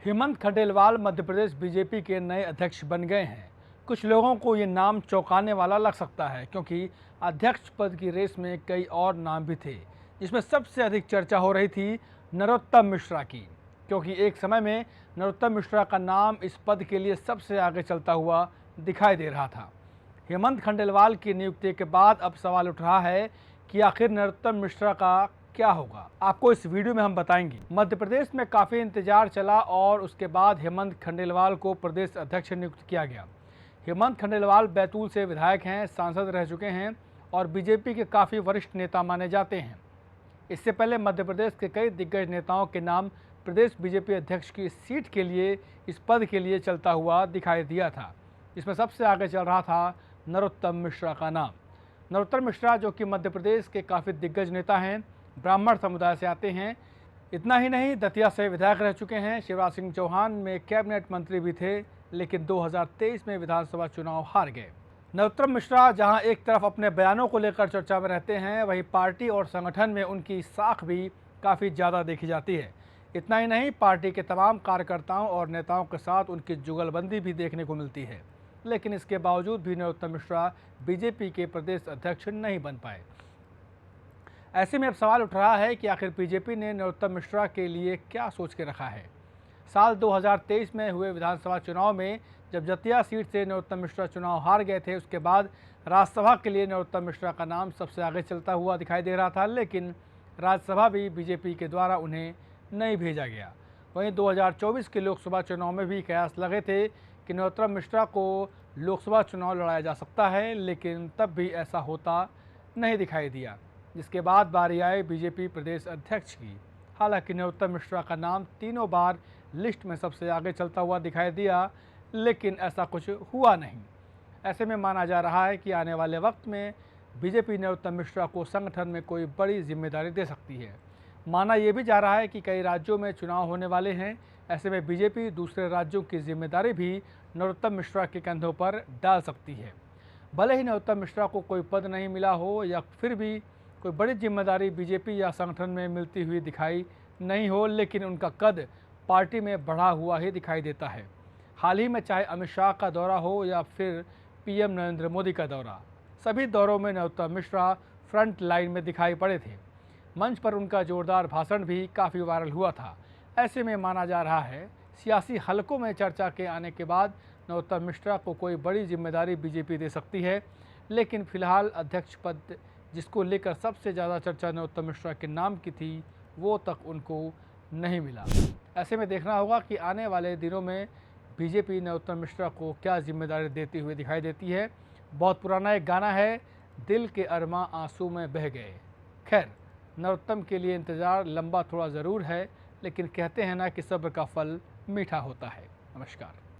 Hemant Khandelwal Madhya Pradesh BJP के नए अध्यक्ष बन गए हैं। कुछ लोगों को ये नाम चौंकाने वाला लग सकता है क्योंकि अध्यक्ष पद की रेस में कई और नाम भी थे, जिसमें सबसे अधिक चर्चा हो रही थी नरोत्तम मिश्रा की, क्योंकि एक समय में नरोत्तम मिश्रा का नाम इस पद के लिए सबसे आगे चलता हुआ दिखाई दे रहा था। हेमंत खंडेलवाल की नियुक्ति के बाद अब सवाल उठ रहा है कि आखिर नरोत्तम मिश्रा का क्या होगा। आपको इस वीडियो में हम बताएंगे। मध्य प्रदेश में काफ़ी इंतजार चला और उसके बाद हेमंत खंडेलवाल को प्रदेश अध्यक्ष नियुक्त किया गया। हेमंत खंडेलवाल बैतूल से विधायक हैं, सांसद रह चुके हैं और बीजेपी के काफ़ी वरिष्ठ नेता माने जाते हैं। इससे पहले मध्य प्रदेश के कई दिग्गज नेताओं के नाम प्रदेश बीजेपी अध्यक्ष की सीट के लिए, इस पद के लिए चलता हुआ दिखाई दिया था। इसमें सबसे आगे चल रहा था नरोत्तम मिश्रा का नाम। नरोत्तम मिश्रा जो कि मध्य प्रदेश के काफ़ी दिग्गज नेता हैं, ब्राह्मण समुदाय से आते हैं। इतना ही नहीं, दतिया से विधायक रह चुके हैं। शिवराज सिंह चौहान में कैबिनेट मंत्री भी थे, लेकिन 2023 में विधानसभा चुनाव हार गए। नरोत्तम मिश्रा जहां एक तरफ अपने बयानों को लेकर चर्चा में रहते हैं, वहीं पार्टी और संगठन में उनकी साख भी काफ़ी ज़्यादा देखी जाती है। इतना ही नहीं, पार्टी के तमाम कार्यकर्ताओं और नेताओं के साथ उनकी जुगलबंदी भी देखने को मिलती है। लेकिन इसके बावजूद भी नरोत्तम मिश्रा बीजेपी के प्रदेश अध्यक्ष नहीं बन पाए। ऐसे में अब सवाल उठ रहा है कि आखिर बीजेपी ने नरोत्तम मिश्रा के लिए क्या सोच के रखा है। साल 2023 में हुए विधानसभा चुनाव में जब दतिया सीट से नरोत्तम मिश्रा चुनाव हार गए थे, उसके बाद राज्यसभा के लिए नरोत्तम मिश्रा का नाम सबसे आगे चलता हुआ दिखाई दे रहा था, लेकिन राज्यसभा भी बीजेपी के द्वारा उन्हें नहीं भेजा गया। वहीं 2024 के लोकसभा चुनाव में भी कयास लगे थे कि नरोत्तम मिश्रा को लोकसभा चुनाव लड़ाया जा सकता है, लेकिन तब भी ऐसा होता नहीं दिखाई दिया, जिसके बाद बारी आए बीजेपी प्रदेश अध्यक्ष की। हालांकि नरोत्तम मिश्रा का नाम तीनों बार लिस्ट में सबसे आगे चलता हुआ दिखाई दिया, लेकिन ऐसा कुछ हुआ नहीं। ऐसे में माना जा रहा है कि आने वाले वक्त में बीजेपी नरोत्तम मिश्रा को संगठन में कोई बड़ी जिम्मेदारी दे सकती है। माना यह भी जा रहा है कि कई राज्यों में चुनाव होने वाले हैं। ऐसे में बीजेपी दूसरे राज्यों की जिम्मेदारी भी नरोत्तम मिश्रा के कंधों पर डाल सकती है। भले ही नरोत्तम मिश्रा को कोई पद नहीं मिला हो या फिर भी कोई बड़ी जिम्मेदारी बीजेपी या संगठन में मिलती हुई दिखाई नहीं हो, लेकिन उनका कद पार्टी में बढ़ा हुआ ही दिखाई देता है। हाल ही में चाहे अमित शाह का दौरा हो या फिर पीएम नरेंद्र मोदी का दौरा, सभी दौरों में नरोत्तम मिश्रा फ्रंट लाइन में दिखाई पड़े थे। मंच पर उनका जोरदार भाषण भी काफ़ी वायरल हुआ था। ऐसे में माना जा रहा है सियासी हलकों में चर्चा के आने के बाद नरोत्तम मिश्रा को कोई बड़ी जिम्मेदारी बीजेपी दे सकती है, लेकिन फिलहाल अध्यक्ष पद जिसको लेकर सबसे ज़्यादा चर्चा नरोत्तम मिश्रा के नाम की थी, वो तक उनको नहीं मिला। ऐसे में देखना होगा कि आने वाले दिनों में बीजेपी नरोत्तम मिश्रा को क्या जिम्मेदारी देती हुई दिखाई देती है। बहुत पुराना एक गाना है, दिल के अरमां आंसू में बह गए। खैर, नरोत्तम के लिए इंतज़ार लंबा थोड़ा ज़रूर है, लेकिन कहते हैं ना कि सब्र का फल मीठा होता है। नमस्कार।